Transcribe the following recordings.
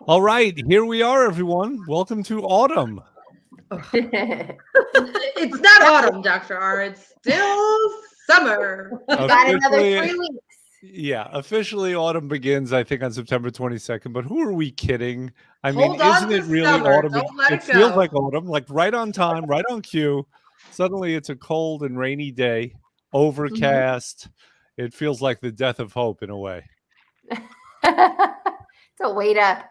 All right, here we are, everyone. Welcome to autumn. It's not autumn, Dr. R. It's still summer. We got another Officially, 3 weeks. yeah, officially autumn begins, I think, on September 22nd. But who are we kidding? I mean, Hold on isn't to it really summer. autumn? Don't let It it feels go. like autumn, like right on time, right on cue. Suddenly it's a cold and rainy day, Mhm. overcast. It feels like the death of hope in a way. It's a way to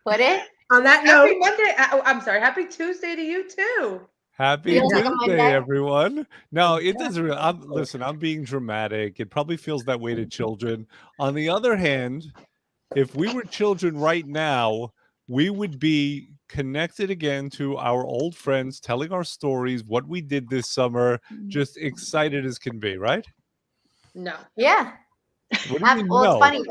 put it. On that Happy note, Monday. I'm sorry. Happy Tuesday to you too. Happy Feels like a Tuesday, Monday. everyone. No, it doesn't really. Listen, I'm being dramatic. It probably feels that way to children. On the other hand, if we were children right now, we would be connected again to our old friends, telling our stories, what we did this summer, just excited as can be, right? No. Yeah. What do you mean, Well, it's no? funny.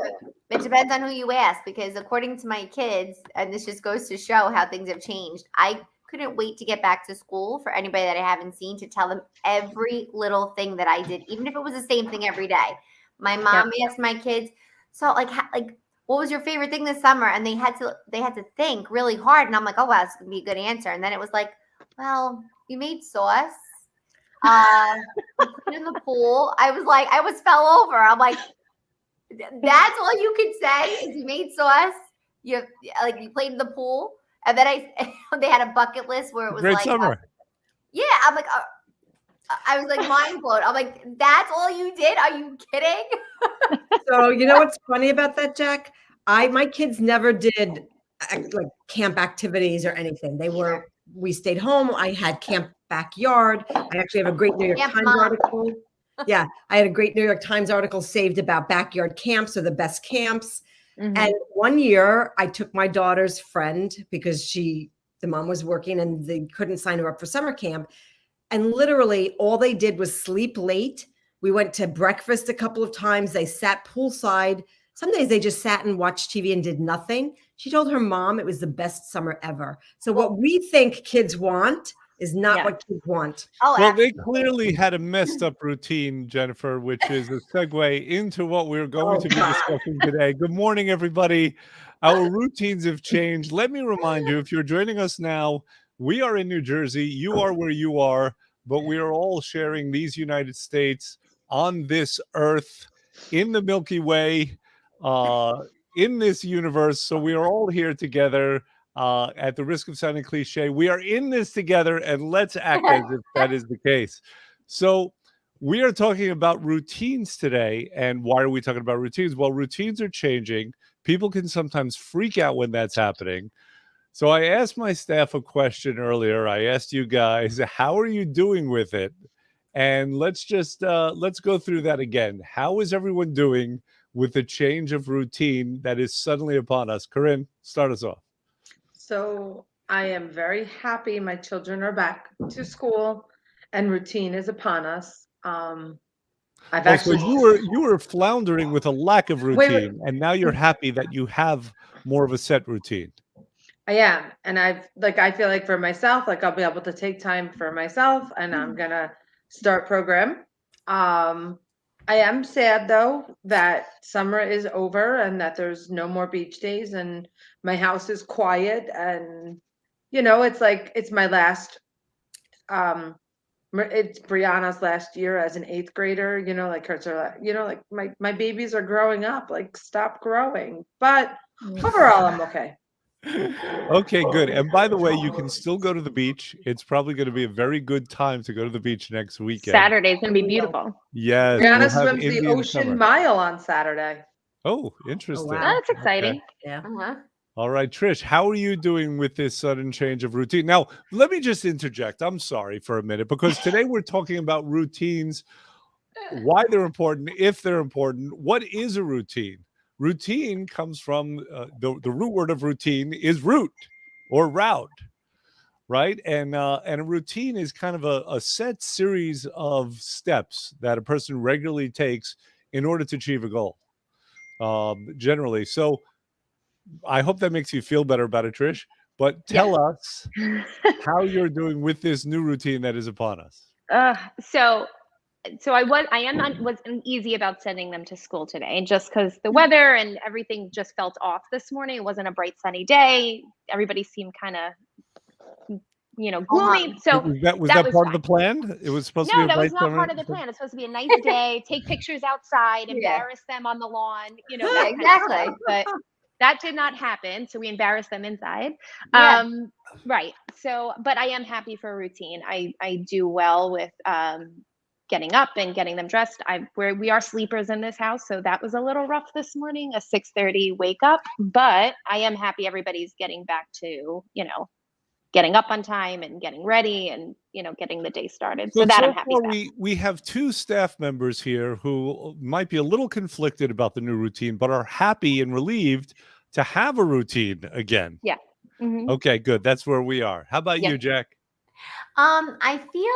It depends on who you ask because according to my kids, and this just goes to show how things have changed, I couldn't wait to get back to school for anybody that I haven't seen to tell them every little thing that I did, even if it was the same thing every day. My mom asked my kids, so like what was your favorite thing this summer? And they had to think really hard. And I'm like, oh wow, it's gonna be a good answer. And then it was like, well, we made sauce. We played in the pool. I was like, I was fell over. I'm like, that's all you could say is you made sauce. You like you played in the pool, and then they had a bucket list where it was Great like, summer. yeah. I'm like, I was like mind blown. I'm like, that's all you did? Are you kidding? so you know what's funny about that, Jack? My kids never did like camp activities or anything. We stayed home. I had camp backyard. I actually have a great New York Camp Times mom. article. Yeah, I had a great New York Times article saved about backyard camps or the best camps. And one year I took my daughter's friend because the mom was working and they couldn't sign her up for summer camp. And literally all they did was sleep late. We went to breakfast a couple of times. They sat poolside. Some days they just sat and watched TV and did nothing. She told her mom it was the best summer ever. So what we think kids want is not what kids want. Oh, Well, they absolutely. clearly had a messed up routine, Jennifer, which is a segue into what we're going to be discussing today. Good morning, everybody. Our routines have changed. Let me remind you, if you're joining us now, we are in New Jersey. You are where you are, but we are all sharing these United States on this earth, in the Milky Way, in this universe. So we are all here together. At the risk of sounding cliche, we are in this together and let's act as if that is the case. So, we are talking about routines today. And why are we talking about routines? Well, routines are changing. People can sometimes freak out when that's happening. So, I asked my staff a question earlier. I asked you guys, how are you doing with it? And let's go through that again. How is everyone doing with the change of routine that is suddenly upon us? Corinne, start us off. So I am very happy my children are back to school and routine is upon us. I've Oh, so actually you were floundering with a lack of wait, routine, and now you're happy that you have more of a set routine. I am. And I feel like for myself, like I'll be able to take time for myself and I'm gonna start program. Um, I am sad though that summer is over and that there's no more beach days and my house is quiet and it's like it's my last it's Brianna's last year as an eighth grader, like hers are, like my babies are growing up, like stop growing. But overall I'm okay. Okay, good. And by the way, you can still go to the beach. It's probably going to be a very good time to go to the beach next weekend. Saturday's gonna be beautiful. Yes, Brianna we'll have swims the Indian ocean summer. mile on Saturday. Oh, interesting. wow. Oh, that's exciting. Yeah. Uh-huh. All right, Trish, how are you doing with this sudden change of routine? Now, let me just interject. I'm sorry for a minute because today we're talking about routines, why they're important, if they're important. What is a routine? Routine comes from the root word of routine is route or route, right? And a routine is kind of a set series of steps that a person regularly takes in order to achieve a goal, generally. So I hope that makes you feel better about it, Trish. But tell us how you're doing with this new routine that is upon us. So so was uneasy about sending them to school today, just because the weather and everything just felt off this morning. It wasn't a bright sunny day. Everybody seemed kind of, gloomy. So was that that was part fine. of the plan? It was supposed to be No, a that was bright not summer. part of the plan. It's supposed to be a nice day, take pictures outside, embarrass them on the lawn, Yeah, that kind of exactly. stuff. But that did not happen. So we embarrassed them inside. Yeah. Right. So, but I am happy for a routine. I do well with getting up and getting them dressed. We are sleepers in this house, so that was a little rough this morning, a 6:30 wake up. But I am happy everybody's getting back to, getting up on time and getting ready and, getting the day started. So that I'm happy far about. we have two staff members here who might be a little conflicted about the new routine, but are happy and relieved to have a routine again. Yeah. Mm-hmm. Okay, good. That's where we are. How about you, Jack? I feel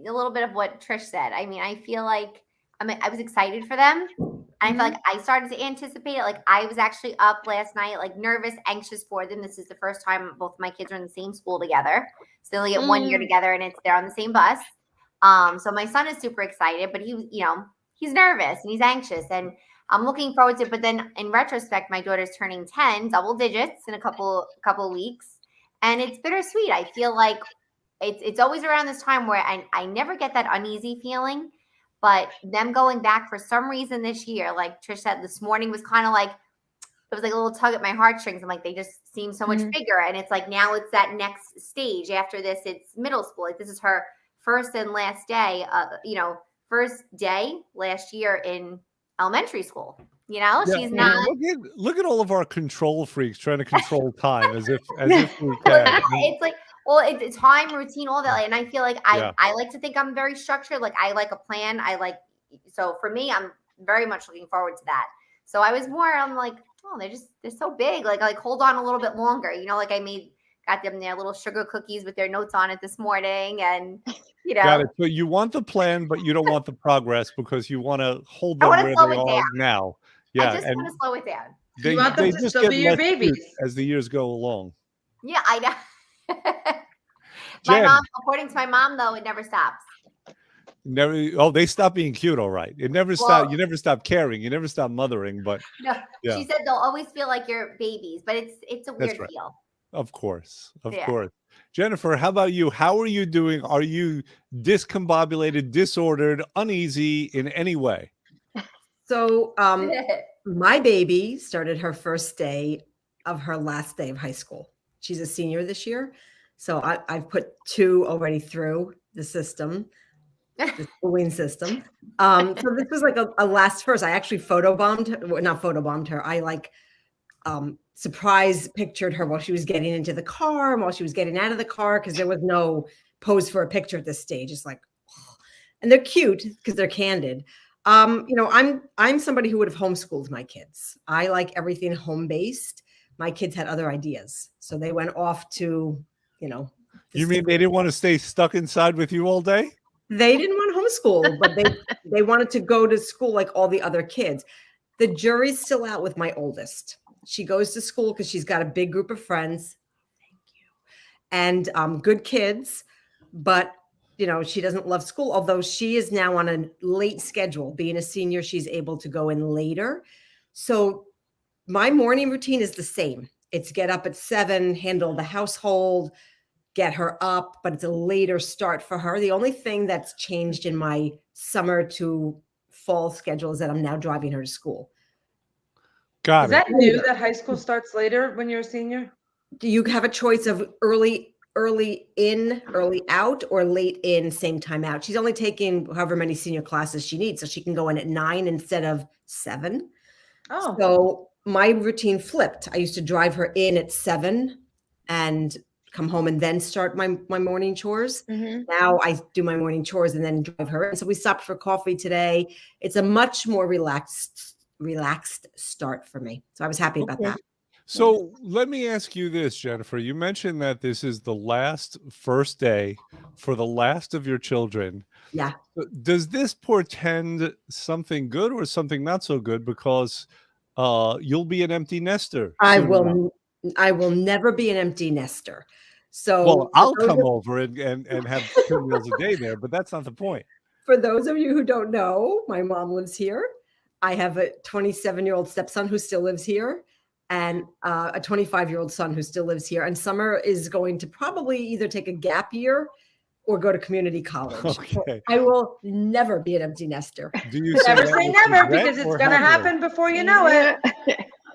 a little bit of what Trish said. I mean, I feel like I was excited for them. I feel like I started to anticipate it. Like I was actually up last night, like nervous, anxious for them. This is the first time both of my kids are in the same school together. So they only get 1 year together, and they're on the same bus. So my son is super excited, but he's nervous and he's anxious, and I'm looking forward to it. But then in retrospect, my daughter's turning 10, double digits in a couple of weeks, and it's bittersweet. I feel like it's always around this time where I never get that uneasy feeling. But them going back for some reason this year, like Trish said, this morning was kind of like, it was like a little tug at my heartstrings. I'm like, they just seem so much bigger. And it's like, now it's that next stage. After this, it's middle school. Like this is her first and last day, first day last year in elementary school. She's not. Look at all of our control freaks trying to control time as if we can. It's like, well, it's time, routine, all that. And I feel like I like to think I'm very structured. Like I like a plan. So for me, I'm very much looking forward to that. So I'm like, oh, they're so big. Like hold on a little bit longer. Like I got them their little sugar cookies with their notes on it this morning. And, Got it. So you want the plan, but you don't want the progress because you want to hold them where they are now. Yeah. I just want to slow it down. You want them to still be your babies as the years go along. Yeah, I know. My mom, according to my mom, though, it never stops. Never. Oh, they stop being cute. All right. It never stopped. You never stop caring. You never stop mothering. But no, she said they'll always feel like you're babies, but it's a weird feel. Of course. Jennifer, how about you? How are you doing? Are you discombobulated, disordered, uneasy in any way? So my baby started her first day of her last day of high school. She's a senior this year. So I've put 2 already through the system, the schooling system. So this was like a last first. I actually not photobombed her. I surprise pictured her while she was getting into the car and while she was getting out of the car, because there was no pose for a picture at this stage. It's like, and they're cute because they're candid. I'm somebody who would have homeschooled my kids. I like everything home-based. My kids had other ideas. So they went off to, You mean they didn't want to stay stuck inside with you all day? They didn't want homeschool, but they wanted to go to school like all the other kids. The jury's still out with my oldest. She goes to school because she's got a big group of friends. Thank you. And good kids, but she doesn't love school, although she is now on a late schedule. Being a senior, she's able to go in later. So my morning routine is the same. It's get up at 7, handle the household, get her up, but it's a later start for her. The only thing that's changed in my summer to fall schedule is that I'm now driving her to school. Got it. Is that new that high school starts later when you're a senior? Do you have a choice of early in, early out, or late in, same time out? She's only taking however many senior classes she needs, so she can go in at 9 instead of 7. Oh. So my routine flipped. I used to drive her in at 7 and come home and then start my morning chores. Now I do my morning chores and then drive her in. So we stopped for coffee today. It's a much more relaxed start for me. So I was happy about that. So let me ask you this, Jennifer. You mentioned that this is the first day for the last of your children. Yeah. Does this portend something good or something not so good? Because you'll be an empty nester. I will never be an empty nester. So I'll come over and have 2 meals a day there, but that's not the point. For those of you who don't know, my mom lives here. I have a 27-year-old stepson who still lives here, and a 25-year-old son who still lives here. And Summer is going to probably either take a gap year or go to community college. Okay. I will never be an empty nester. Do you say Never that say with never, regret because it's or going to happily? happen before you know it.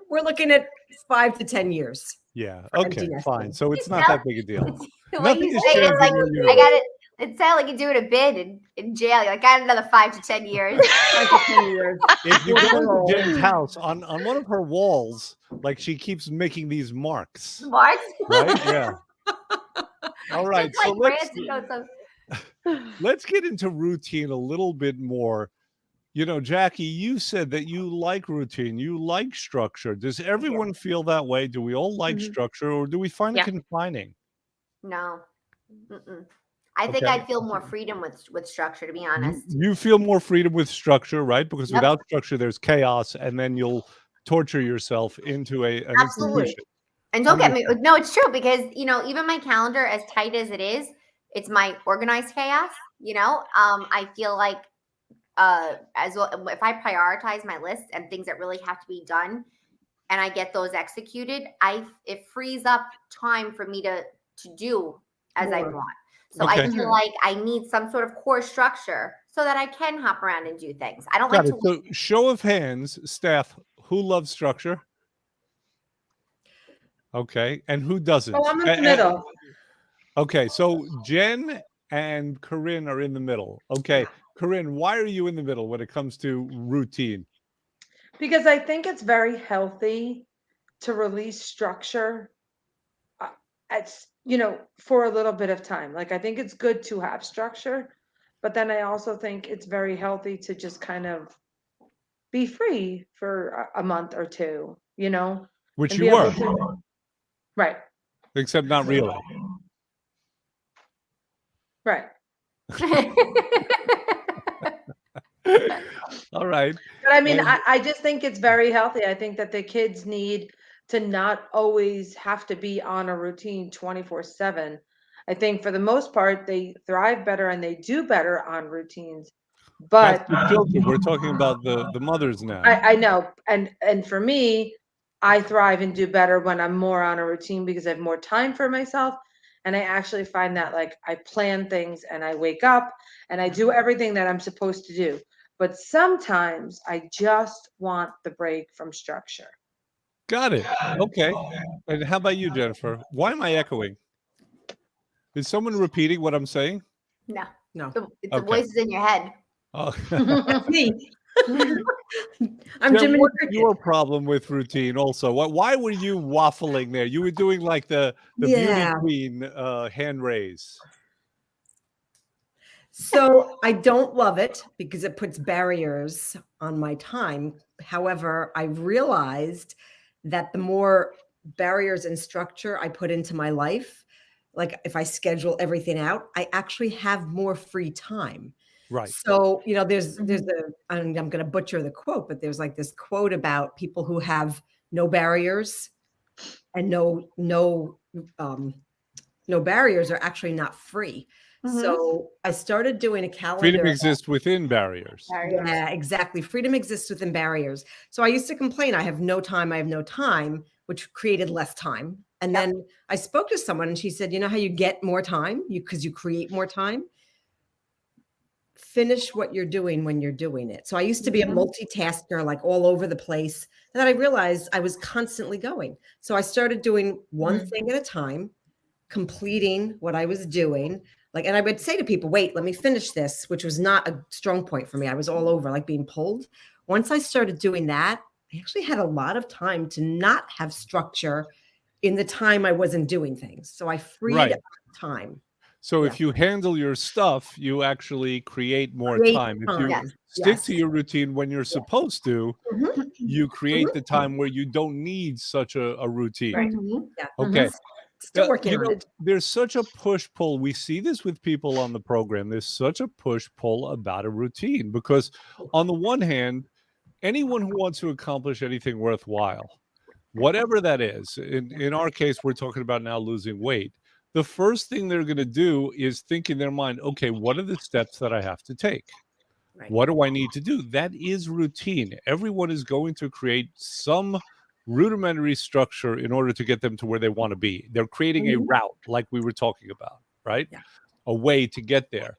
We're looking at 5 to 10 years. Yeah. for empty Okay. nesting. Fine. So it's not sound- that big a deal. The way Nothing you has say it, changed like in your I universe. got it. It sounded like you're doing a bid in jail. You're like, I got another 5 to 10 years. 5 to 10 years. If you go Roll. to Jen's house on one of her walls, like she keeps making these marks, Marks. right? Yeah. All right. It's So like Francie goes, let's get into routine a little bit more. You know, Jackie, you said that you like routine, you like structure. Does everyone feel that way? Do we all like Mhm. structure, or do we find Yeah. it confining? no. Mm-mm. I think Okay. I feel more freedom with structure, to be honest. You feel more freedom with structure, right? Because Yep. without structure, there's chaos, and then you'll torture yourself into an Absolutely. institution. And don't get me, no, it's true, because even my calendar, as tight as it is, it's my organized chaos. I feel like as well, if I prioritize my list and things that really have to be done, and I get those executed, it frees up time for me to do as I More. want. So Okay. I feel like I need some sort of core structure so that I can hop around and do things. I don't Got like it. to. So, show of hands, staff, who loves structure? Okay, and who doesn't? Oh, I'm in the middle. Okay, so Jen and Corinne are in the middle. Okay, Corinne, why are you in the middle when it comes to routine? Because I think it's very healthy to release structure for a little bit of time. Like, I think it's good to have structure, but then I also think it's very healthy to just kind of be free for a month or two, Which and you be able were, to, right, except not really. right. All right. But I mean, And- I just think it's very healthy. I think that the kids need to not always have to be on a routine 24/7. I think for the most part, they thrive better and they do better on routines. But That's the children. We're talking about the mothers now. I know, and for me, I thrive and do better when I'm more on a routine because I have more time for myself. And I actually find that, like, I plan things and I wake up and I do everything that I'm supposed to do. But sometimes I just want the break from structure. Got it. Okay. And how about you, Jennifer? Why am I echoing? Is someone repeating what I'm saying? No, No. the Okay. voice is in your head. Oh. Me. I'm Jen, Jim and what's Cricket. your problem with routine also? Why were you waffling there? You were doing like the Yeah. beauty queen hand raise. So I don't love it because it puts barriers on my time. However, I realized that the more barriers and structure I put into my life, like if I schedule everything out, I actually have more free time. Right. So, there's I'm going to butcher the quote, but there's like this quote about people who have no barriers and no barriers are actually not free. Mhm. So I started doing a calendar. Freedom exists within barriers. Yeah, exactly. Freedom exists within barriers. So I used to complain, I have no time, which created less time. And then I spoke to someone and she said, you know how you get more time? Because you create more time. Finish what you're doing when you're doing it. So I used to be a multitasker, like all over the place. And then I realized I was constantly going. So I started doing one thing at a time, completing what I was doing. And I would say to people, wait, let me finish this, which was not a strong point for me. I was all over, like being pulled. Once I started doing that, I actually had a lot of time to not have structure in the time I wasn't doing things. So I freed up time. So if you handle your stuff, you actually create more Create time. If time. you Yes. stick to your routine when you're supposed to, Mhm. you create the time where you don't need such a routine. Right. Mhm. Yeah. Okay. Still working on You know, it. there's such a push-pull. We see this with people on the program. There's such a push-pull about a routine because on the one hand, anyone who wants to accomplish anything worthwhile, whatever that is, in our case, we're talking about now losing weight. the first thing they're going to do is think in their mind, okay, what are the steps that I have to take? Right. What do I need to do? That is routine. Everyone is going to create some rudimentary structure in order to get them to where they want to be. They're creating a route, like we were talking about, right? Yeah. A way to get there.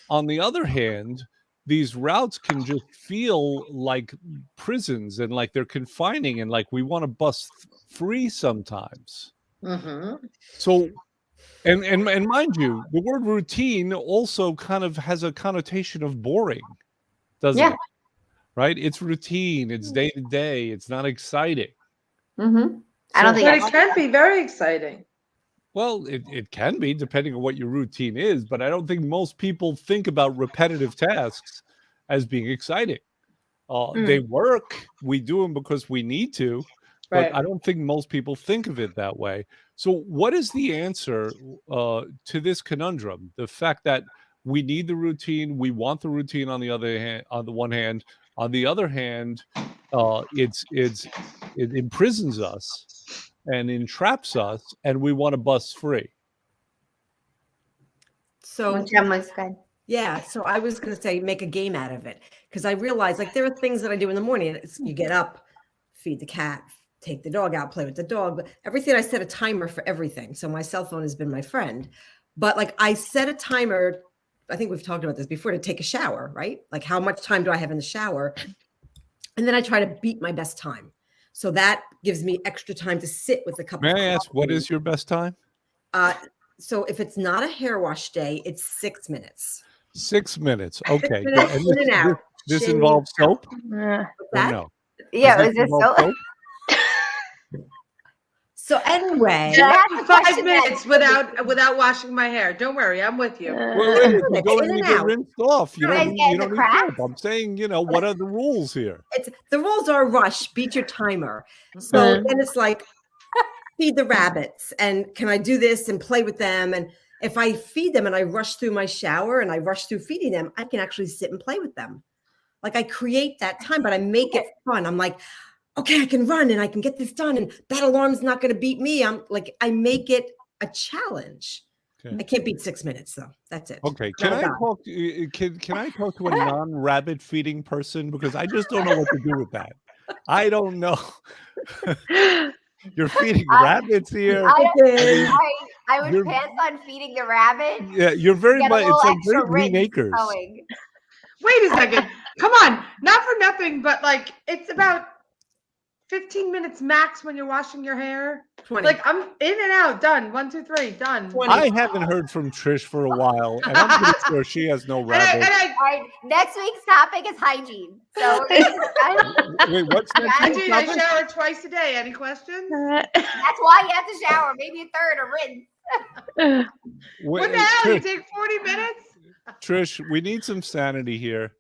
On the other hand, these routes can just feel like prisons and like they're confining and like we want to bust free sometimes. So, and mind you, the word routine also kind of has a connotation of boring, doesn't it? Right? It's routine. It's day to day. It's not exciting. I don't But think it can be very exciting. Well, it can be depending on what your routine is, but I don't think most people think about repetitive tasks as being exciting. They work. We do them because we need to, but Right. I don't think most people think of it that way. So, what is the answer to this conundrum? The fact that we need the routine, we want the routine. On the other hand, on the one hand, on the other hand, it imprisons us and entraps us, and we want to bust free. So which was good. yeah, so I was going to say make a game out of it because I realized like there are things that I do in the morning. You get up, feed the cat, take the dog out, play with the dog, but everything I set a timer for everything. So my cell phone has been my friend. But like I set a timer, I think we've talked about this before, to take a shower, right? Like how much time do I have in the shower? And then I try to beat my best time. So that gives me extra time to sit with a cup of May I coffee. ask, what is your best time? So if it's not a hair wash day, it's 6 minutes. 6 minutes. Okay. 6 minutes And in and out. this Shin, involves soap? Uh, Or that? no? Yeah, Does it was this just involve so. soap? So anyway, Yeah, I have to 5 question that. minutes without washing my hair. Don't worry, I'm with you. Well, wait, if you go in and you and get out. rinsed off, you You guys don't get you the don't need cracks? soap. I'm saying, what are the rules here? it's the rules are rush, beat your timer. So then it's like feed the rabbits, and can I do this and play with them? And if I feed them and I rush through my shower and I rush through feeding them, I can actually sit and play with them. Like I create that time, but I make it fun. I'm like, okay, I can run and I can get this done, and that alarm's not going to beat me. I'm like, I make it a challenge. Okay. I can't beat 6 minutes though. That's it. Okay. Not Can a I God. talk can I talk to a non-rabbit feeding person? Because I just don't know what to do with that. I don't know. You're feeding rabbits here. I would You're- pass on feeding the rabbit. Yeah, you're very Get a much. little It's like extra very Green rinse Acres. going. Wait a second. Come on. Not for nothing, but like it's about 15 minutes max when you're washing your hair. 20. Like I'm in and out, done. 1, 2, 3, done. 20. I haven't heard from Trish for a while, and I'm pretty sure she has no And rabbits. All right, next week's topic is hygiene. So Wait, what's next? I week's do. I topic? shower twice a day. Any questions? that's why you have to shower, maybe a third or rinse. What the hell? You Trish, take 40 minutes? Trish, we need some sanity here.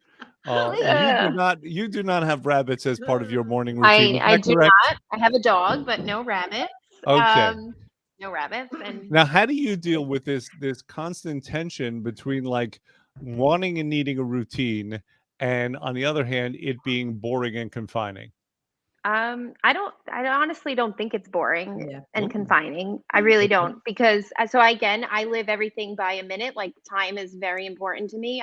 Yeah. You do not have rabbits as part of your morning routine. I Is that do correct? not. I have a dog, but no rabbits. Okay. No rabbits. And Now, how do you deal with this constant tension between like wanting and needing a routine, and on the other hand, it being boring and confining? I honestly don't think it's boring Yeah. and Ooh. confining. I really Okay. don't, because so again, I live everything by a minute. Like time is very important to me.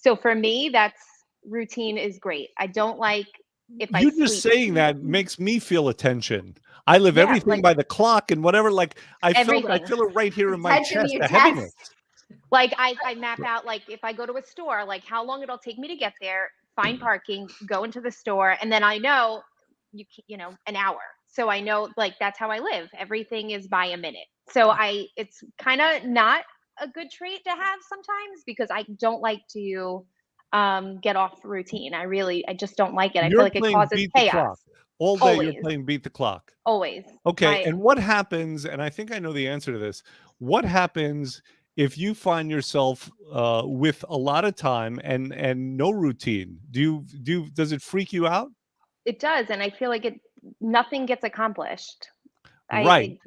So for me, that's routine is great. I don't like if I You just sleep. saying that makes me feel a tension. I live Yeah, everything like- by the clock and whatever. Like I Everything. feel it right here in my Tension in chest, your the chest. heaviness. Like I map out, like if I go to a store, like how long it'll take me to get there, find parking, go into the store, and then I know an hour. So I know, like, that's how I live. Everything is by a minute. So it's kind of not a good trait to have sometimes, because I don't like to get off routine. I just don't like it. I feel You're like it playing causes beat the chaos. clock. All day you're Always. playing beat the clock. Always. Okay, and what happens, and I think I know the answer to this, what happens if you find yourself with a lot of time and no routine? Does it freak you out? It does, and I feel like nothing gets accomplished. Right.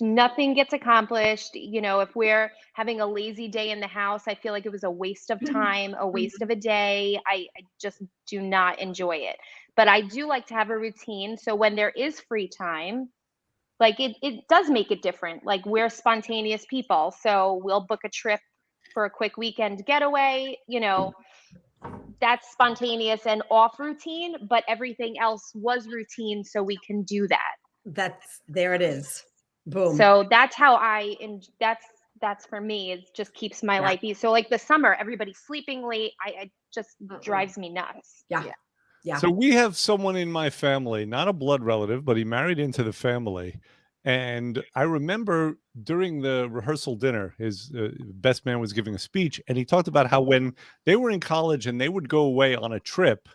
Nothing gets accomplished. If we're having a lazy day in the house, I feel like it was a waste of time, a waste of a day. I just do not enjoy it. But I do like to have a routine. So when there is free time, like it does make it different. Like we're spontaneous people, so we'll book a trip for a quick weekend getaway, that's spontaneous and off routine, but everything else was routine, so we can do that. There it is. Boom. So that's how that's for me. It just keeps my life easy. So like the summer, everybody's sleeping late. I just drives me nuts. Yeah. So we have someone in my family, not a blood relative, but he married into the family. And I remember during the rehearsal dinner, his best man was giving a speech, and he talked about how when they were in college and they would go away on a trip,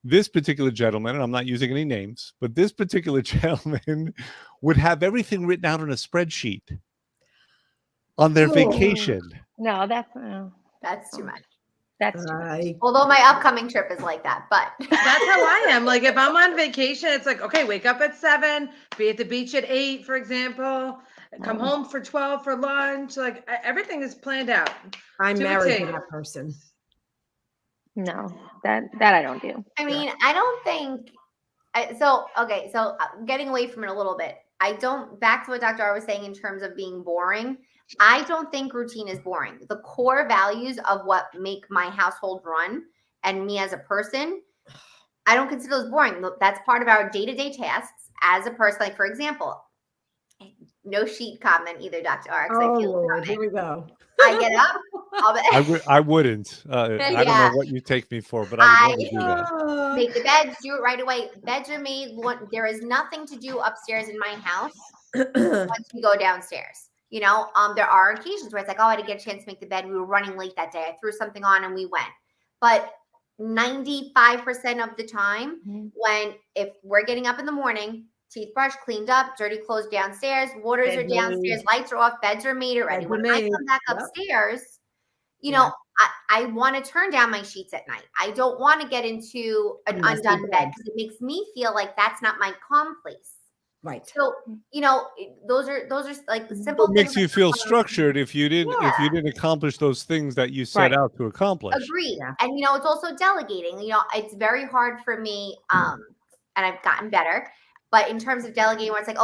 this particular gentleman, and I'm not using any names, but this particular gentleman would have everything written out on a spreadsheet on their vacation. No, that's too much. That's too much. Although my upcoming trip is like that, but that's how I am. Like if I'm on vacation, it's like, okay, wake up at 7, be at the beach at 8, for example, come home for 12 for lunch. Like everything is planned out. I'm married to that person. No, that I don't do. I mean, I don't think so. Okay, so getting away from it a little bit. Back to what Dr. R was saying in terms of being boring. I don't think routine is boring. The core values of what make my household run and me as a person, I don't consider those boring. That's part of our day-to-day tasks as a person. Like, for example, no sheet comment either, Dr. R. Oh, Lord, here we go. I get up. I wouldn't. I don't know what you take me for, but I would never do that. Make the beds, do it right away. Beds are made. There is nothing to do upstairs in my house once we go downstairs. There are occasions where it's like, oh, I didn't get a chance to make the bed. We were running late that day. I threw something on and we went. But 95% of the time, if we're getting up in the morning, teeth brushed, cleaned up, dirty clothes downstairs, waters are downstairs, lights are off, beds are made already. When I come back upstairs, I want to turn down my sheets at night. I don't want to get into an undone bed because it makes me feel like that's not my calm place. Right. So, those are like simple things. It makes you feel structured if you didn't accomplish those things that you set out to accomplish. Agreed. Yeah. And it's also delegating. It's very hard for me, and I've gotten better. But in terms of delegating, where it's like,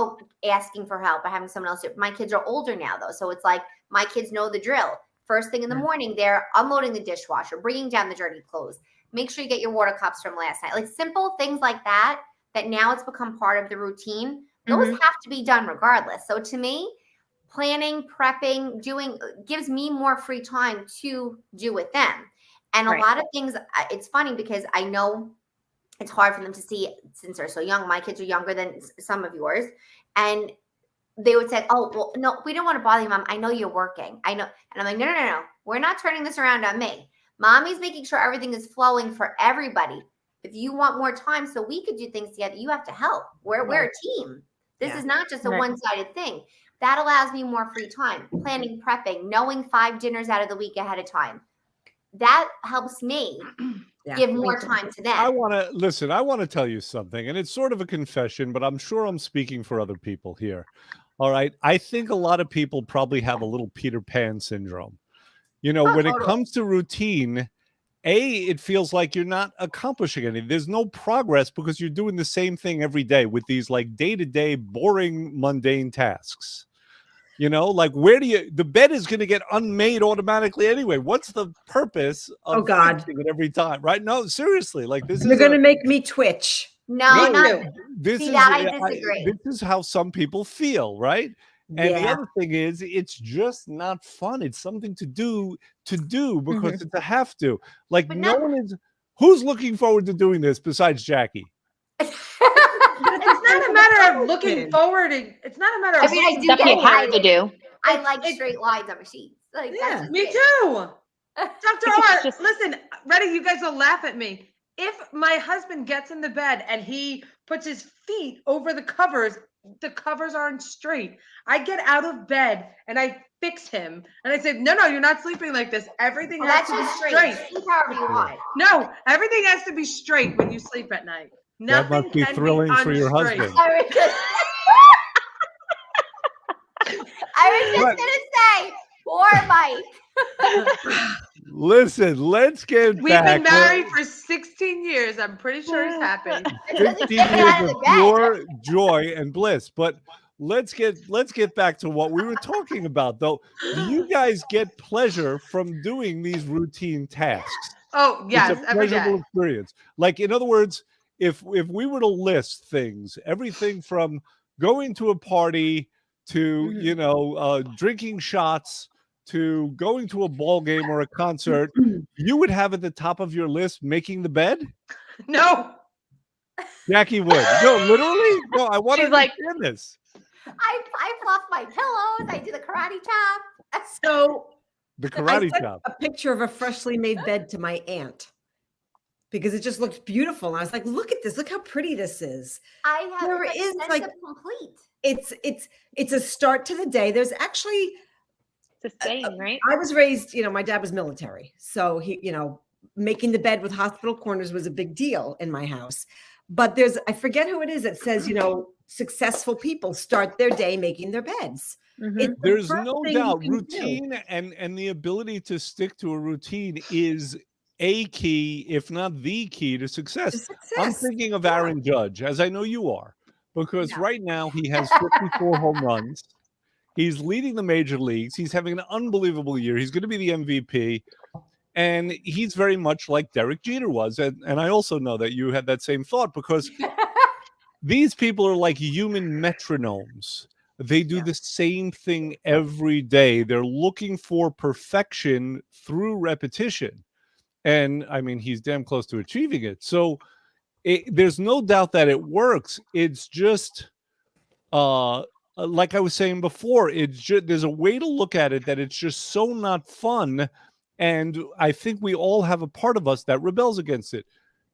asking for help or having someone else do it. My kids are older now, though, so it's like my kids know the drill. First thing in the morning, they're unloading the dishwasher, bringing down the dirty clothes. Make sure you get your water cups from last night. Like simple things like that now it's become part of the routine. Those have to be done regardless. So to me, planning, prepping, gives me more free time to do with them. And a lot of things, it's funny because I know it's hard for them to see since they're so young. My kids are younger than some of yours. And they would say, oh, well, no, we don't want to bother you, Mom. I know you're working. I know. And I'm like, no. We're not turning this around on me. Mommy's making sure everything is flowing for everybody. If you want more time so we could do things together, you have to help. We're a team. This is not just a one-sided thing. That allows me more free time. Planning, prepping, knowing 5 dinners out of the week ahead of time. That helps me give more time to them. I want to tell you something, and it's sort of a confession, but I'm sure I'm speaking for other people here. All right. I think a lot of people probably have a little Peter Pan syndrome. When it comes to routine, it feels like you're not accomplishing anything. There's no progress because you're doing the same thing every day with these like day-to-day boring, mundane tasks. Like the bed is going to get unmade automatically anyway. What's the purpose of fixing it every time? Right? No, seriously. Like You're going to make me twitch. No, I disagree. This is how some people feel, right? And the other thing is, it's just not fun. It's something to do because it's a have to. Like who's looking forward to doing this besides Jackie? It's not a matter of looking forward. It's not a matter of. I do stuff you have to do. I like straight lines on my sheets. Like me too. Dr. R, listen, ready? You guys will laugh at me. If my husband gets in the bed and he puts his feet over the covers aren't straight. I get out of bed and I fix him. And I said, no, you're not sleeping like this. Everything has to be straight. Sleep however you want. No, everything has to be straight when you sleep at night. Nothing that must be thrilling for your husband. I was just going to say, poor Mike. Listen, let's get We've back. We've been married for 16 years. I'm pretty sure he's happy. 15 years of pure joy and bliss. But let's get back to what we were talking about, though. Do you guys get pleasure from doing these routine tasks? Oh, It's yes, a every pleasurable day. experience. Like, in other words, if we were to list things, everything from going to a party to drinking shots to going to a ball game or a concert, you would have at the top of your list making the bed. No. Jackie would. No, literally. No, I want to She's like, understand this. I fluff my pillows. I do the karate chop. So The I karate sent chop. a picture of a freshly made bed to my aunt because it just looked beautiful. And I was like, look at this. Look how pretty this is. I have There it's is, sense like- of complete. It's a start to the day. There's actually, It's a saying, right? I was raised, my dad was military. So he, making the bed with hospital corners was a big deal in my house. But I forget who it is that says, successful people start their day making their beds. Mhm. It's the There's first no thing you doubt can do. routine and the ability to stick to a routine is a key, if not the key, to To success. I'm success. thinking of Aaron Judge, as I know you are, because No. right now he has 54 home runs. He's leading the major leagues. He's having an unbelievable year. He's going to be the MVP. And he's very much like Derek Jeter was. And I also know that you had that same thought, because these people are like human metronomes. They do the same thing every day. They're looking for perfection through repetition. And I mean, he's damn close to achieving it. So there's no doubt that it works. It's just, like I was saying before, it's just, there's a way to look at it that it's just so not fun. And I think we all have a part of us that rebels against it.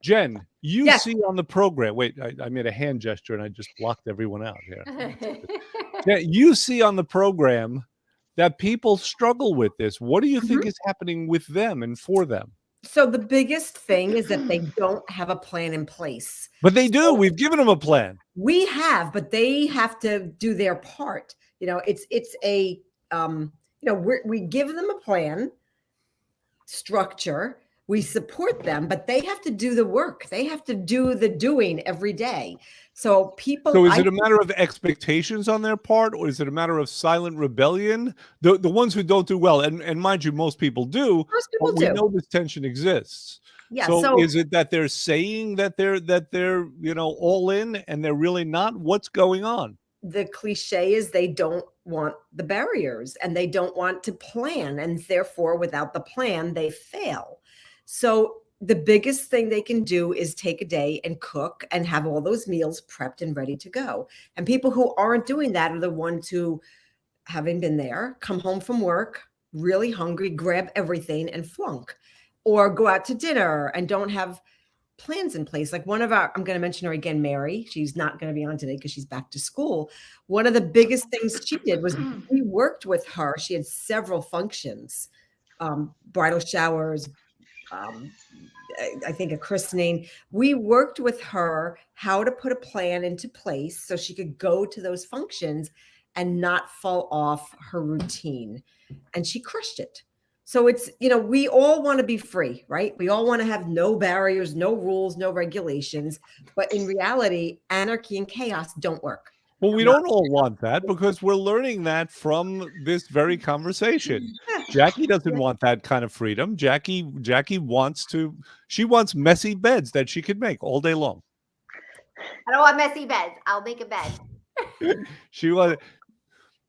Jen, you Yes. see on the program, wait, I made a hand gesture and I just blocked everyone out here. Yeah, you see on the program that people struggle with this. What do you think is happening with them and for them? So the biggest thing is that they don't have a plan in place. But they do. We've given them a plan. We have, but they have to do their part. It's a we give them a plan, structure, we support them, but they have to do the work. They have to do the doing every day. So people. So is it a matter of expectations on their part, or is it a matter of silent rebellion? The ones who don't do well, and mind you, most people do. Most people But we do. know this tension exists. Yeah. So is it that they're saying that they're all in and they're really not? What's going on? The cliche is they don't want the barriers and they don't want to plan, and therefore without the plan they fail. So the biggest thing they can do is take a day and cook and have all those meals prepped and ready to go. And people who aren't doing that are the ones who, having been there, come home from work really hungry, grab everything and flunk, or go out to dinner and don't have plans in place. Like I'm going to mention her again, Mary. She's not going to be on today because she's back to school. One of the biggest things she did was we worked with her. She had several functions, bridal showers, I think a christening. We worked with her how to put a plan into place so she could go to those functions and not fall off her routine. And she crushed it. So it's, we all want to be free, right? We all want to have no barriers, no rules, no regulations. But in reality, anarchy and chaos don't work. Well, we don't all want that, because we're learning that from this very conversation. Jackie doesn't want that kind of freedom. Jackie wants messy beds that she could make all day long. I don't want messy beds. I'll make a bed.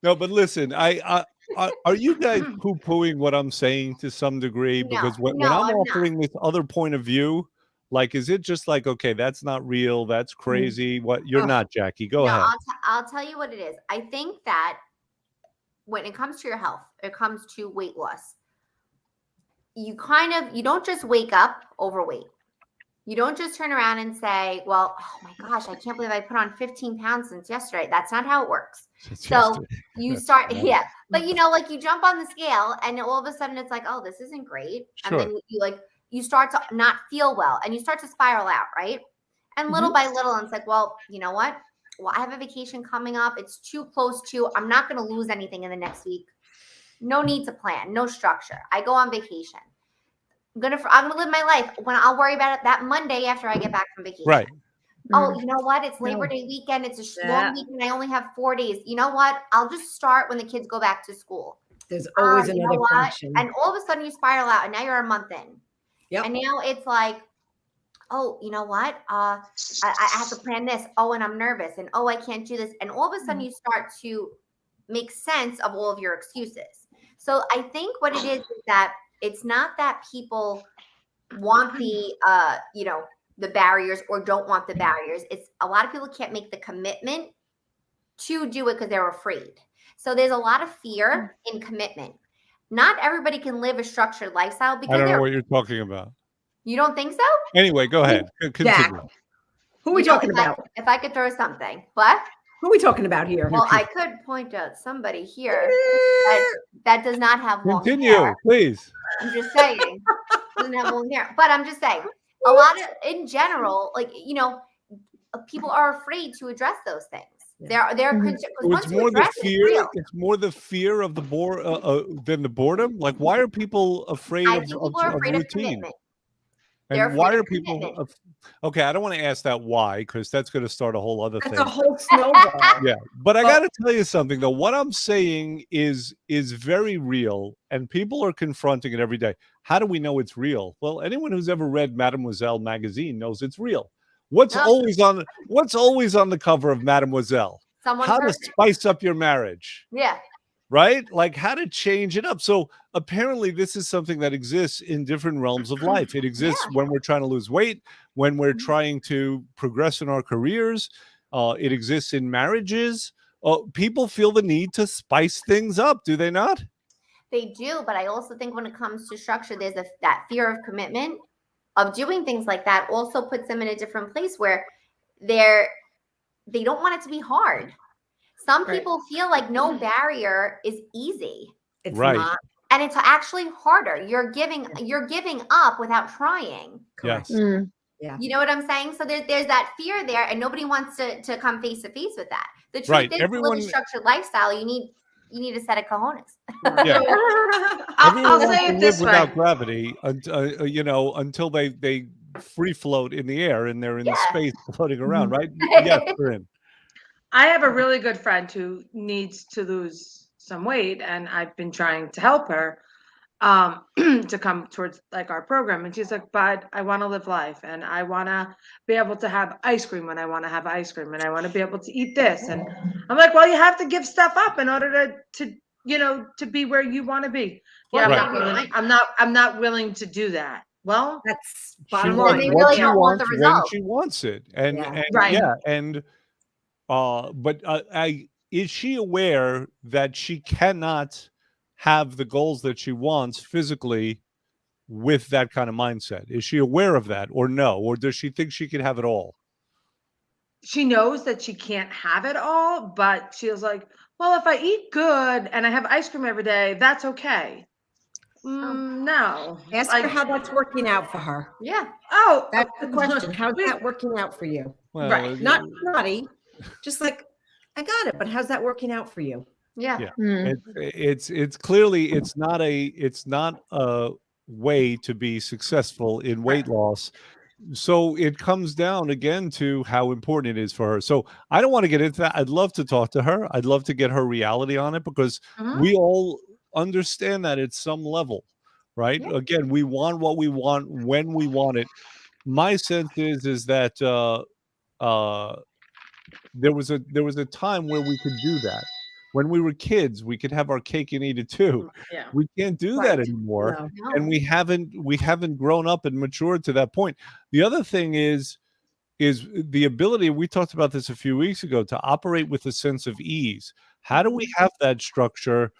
No, but listen, are you guys poo-pooing what I'm saying to some degree? Because when I'm offering this other point of view, like, is it just like, okay, that's not real, that's crazy? What? You're not, Jackie. Go ahead. I'll tell you what it is. I think that when it comes to your health, it comes to weight loss, you don't just wake up overweight. You don't just turn around and say, well, oh my gosh, I can't believe I put on 15 pounds since yesterday. That's not how it works. So you start, but like you jump on the scale and all of a sudden it's like, oh, this isn't great. Sure. And then you start to not feel well and you start to spiral out, right? And little by little, and it's like, well, you know what? Well, I have a vacation coming up. It's too close to, I'm not going to lose anything in the next week. No need to plan, no structure. I go on vacation. I'm gonna live my life when I'll worry about it that Monday after I get back from vacation. Right. Oh, you know what? It's Labor Day weekend. It's a long weekend. I only have 4 days. You know what? I'll just start when the kids go back to school. There's always You know another what? function. And all of a sudden you spiral out, and now you're a month in. Yep. And now it's like, oh, you know what? I have to plan this. Oh, and I'm nervous. And oh, I can't do this. And all of a sudden you start to make sense of all of your excuses. So I think what it is that it's not that people want the, the barriers or don't want the barriers. It's a lot of people can't make the commitment to do it because they're afraid. So there's a lot of fear in commitment. Not everybody can live a structured lifestyle because I don't know what you're talking about. You don't think so? Anyway, go ahead. Continue. Jack, who are we talking about? If I could throw something. What? Who are we talking about here? Well, I could point out somebody here that does not have long Continue, hair. please. I'm just saying. Doesn't have long hair. But I'm just saying, a lot of, in general, people are afraid to address those things. They're concerned. It's more the fear. It's more the fear of the than the boredom. Like, why are people afraid of routine? Commitment. And why are people? Okay, I don't want to ask that why, because that's going to start a whole other thing. That's a whole snowball. Yeah, but I got to tell you something though. What I'm saying is very real, and people are confronting it every day. How do we know it's real? Well, anyone who's ever read Mademoiselle magazine knows it's real. What's always on the cover of Mademoiselle? How to spice up your marriage. Yeah. Right? Like how to change it up. So apparently this is something that exists in different realms of life. It exists when we're trying to lose weight, when we're trying to progress in our careers. It exists in marriages. People feel the need to spice things up, do they not? They do, but I also think when it comes to structure, there's that fear of commitment, of doing things like that also puts them in a different place where they don't want it to be hard. Some people feel like no barrier is easy. It's not. And it's actually harder. You're giving up without trying. Yes. Yeah. You know what I'm saying? So there's that fear there, and nobody wants to come face to face with that. The truth is, to live a structured lifestyle, you need a set of cojones. Yeah. I'll say it this way. Without gravity, until they free float in the air and they're in the space floating around, right? Yes, Corinne. I have a really good friend who needs to lose some weight, and I've been trying to help her to come towards like our program. And she's like, "But I want to live life, and I want to be able to have ice cream when I want to have ice cream, and I want to be able to eat this." And I'm like, "Well, you have to give stuff up in order to be where you want to be." Well, Yeah, I'm not willing to do that. Well, that's bottom line. They really don't want the when result. she wants it, but is she aware that she cannot have the goals that she wants physically with that kind of mindset? Is she aware of that, or no? Or does she think she can have it all? she knows that she can't have it all, but she was like, well, if I eat good and I have ice cream every day, that's okay. No. Ask her how that's working out for her. Yeah. Oh, that's the question. How's that working out for you? Well, right. Not naughty, just like, I got it, but how's that working out for you? Yeah. It's clearly it's not a way to be successful in weight loss. So it comes down again to how important it is for her. So I don't want to get into that. I'd love to talk to her. I'd love to get her reality on it, because we all understand that at some level, right? Yeah. Again, we want what we want when we want it. My sense is that there was a time where we could do that. When we were kids, we could have our cake and eat it too. Yeah. We can't do that anymore. No. And we haven't grown up and matured to that point. The other thing is the ability, we talked about this a few weeks ago, to operate with a sense of ease. How do we have that structure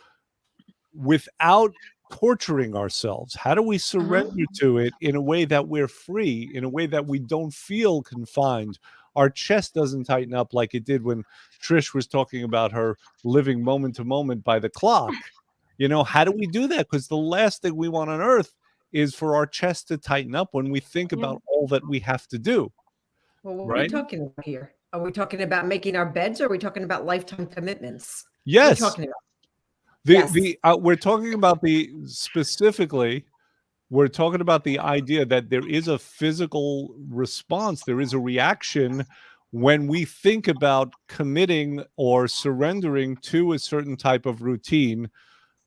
without torturing ourselves? How do we surrender to it in a way that we're free, in a way that we don't feel confined? Our chest doesn't tighten up like it did when Trish was talking about her living moment to moment by the clock. You know, how do we do that? Because the last thing we want on earth is for our chest to tighten up when we think about all that we have to do. Well, what are we talking about here? Are we talking about making our beds, or are we talking about lifetime commitments? Yes. What are we talking about? We're talking about specifically we're talking about the idea that there is a physical response, there is a reaction when we think about committing or surrendering to a certain type of routine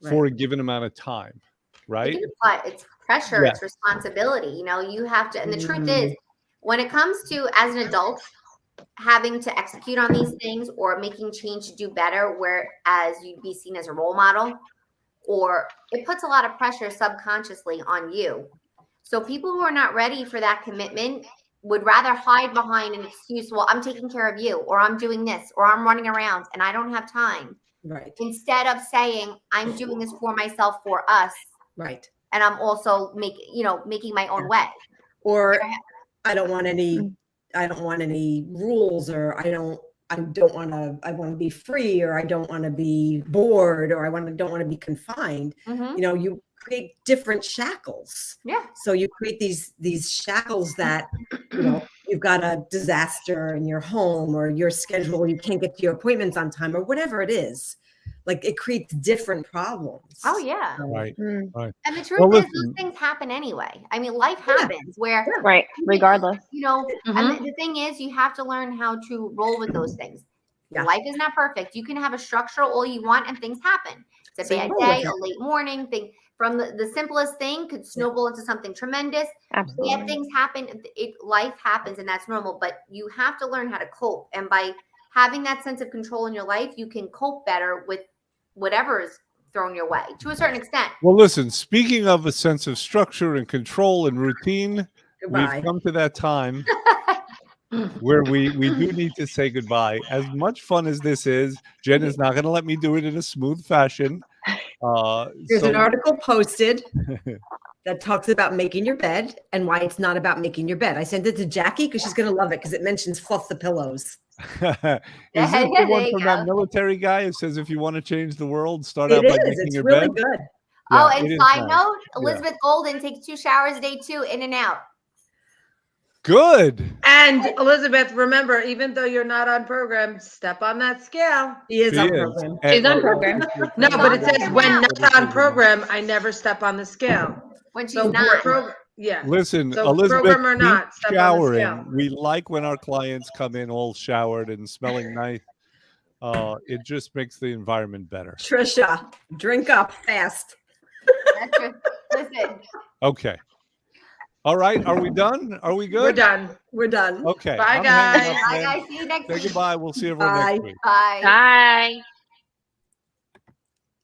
for a given amount of time, right? It's pressure, Yeah. it's responsibility. You know, you have to, and the truth is, when it comes to as an adult having to execute on these things or making change to do better, whereas you'd be seen as a role model, or it puts a lot of pressure subconsciously on you. So people who are not ready for that commitment would rather hide behind an excuse. Well, I'm taking care of you, or I'm doing this, or I'm running around and I don't have time. Right. Instead of saying, I'm doing this for myself, for us. Right. And I'm also making my own way. Or I don't want any rules, or I want to be free, or I don't want to be bored, or don't want to be confined. Mhm. You know, you create different shackles. Yeah. So you create these shackles that, you know, you've got a disaster in your home, or your schedule, you can't get to your appointments on time, or whatever it is. Like, it creates different problems. Oh yeah. Right. Right. And the truth Well, is, listen. those things happen anyway. I mean, life happens where, Right. Regardless. you know, Mhm. and the thing is, you have to learn how to roll with those things. Yeah. Life is not perfect. You can have a structure all you want and things happen. It's a So you bad roll day, with a it. late morning thing. From the simplest thing could snowball into something tremendous. Absolutely. Bad things happen. Life happens, and that's normal. But you have to learn how to cope. And by having that sense of control in your life, you can cope better with whatever is thrown your way to a certain extent. Well, listen, speaking of a sense of structure and control and routine, Goodbye. we've come to that time where we do need to say goodbye. As much fun as this is, Jen is not going to let me do it in a smooth fashion. There's So an article posted that talks about making your bed and why it's not about making your bed. I sent it to Jackie because she's going to love it, because it mentions fluff the pillows. is this the There one you from go. that military guy who says if you want to change the world, start It out by is. making It's your really bed? good. Oh, Yeah, and it is side nice. note, Elizabeth Golden takes 2 showers a day too, in and out. Good. And Elizabeth, remember, even though you're not on program, step on that scale. He is She on is. program. And- She's on program. No, but it says when Now. not on program, I never step on the scale. When she's So not. yeah. Listen, So Elizabeth, program or keep not, step on the showering. scale. We like when our clients come in all showered and smelling nice. It just makes the environment better. Trisha, drink up fast. That's true. Listen. Okay. All right. Are we done? Are we good? We're done. We're done. Okay. Bye, I'm hanging guys. up Bye, then. guys. See you next Say week. goodbye. We'll see everyone Bye. next week. Bye. Bye.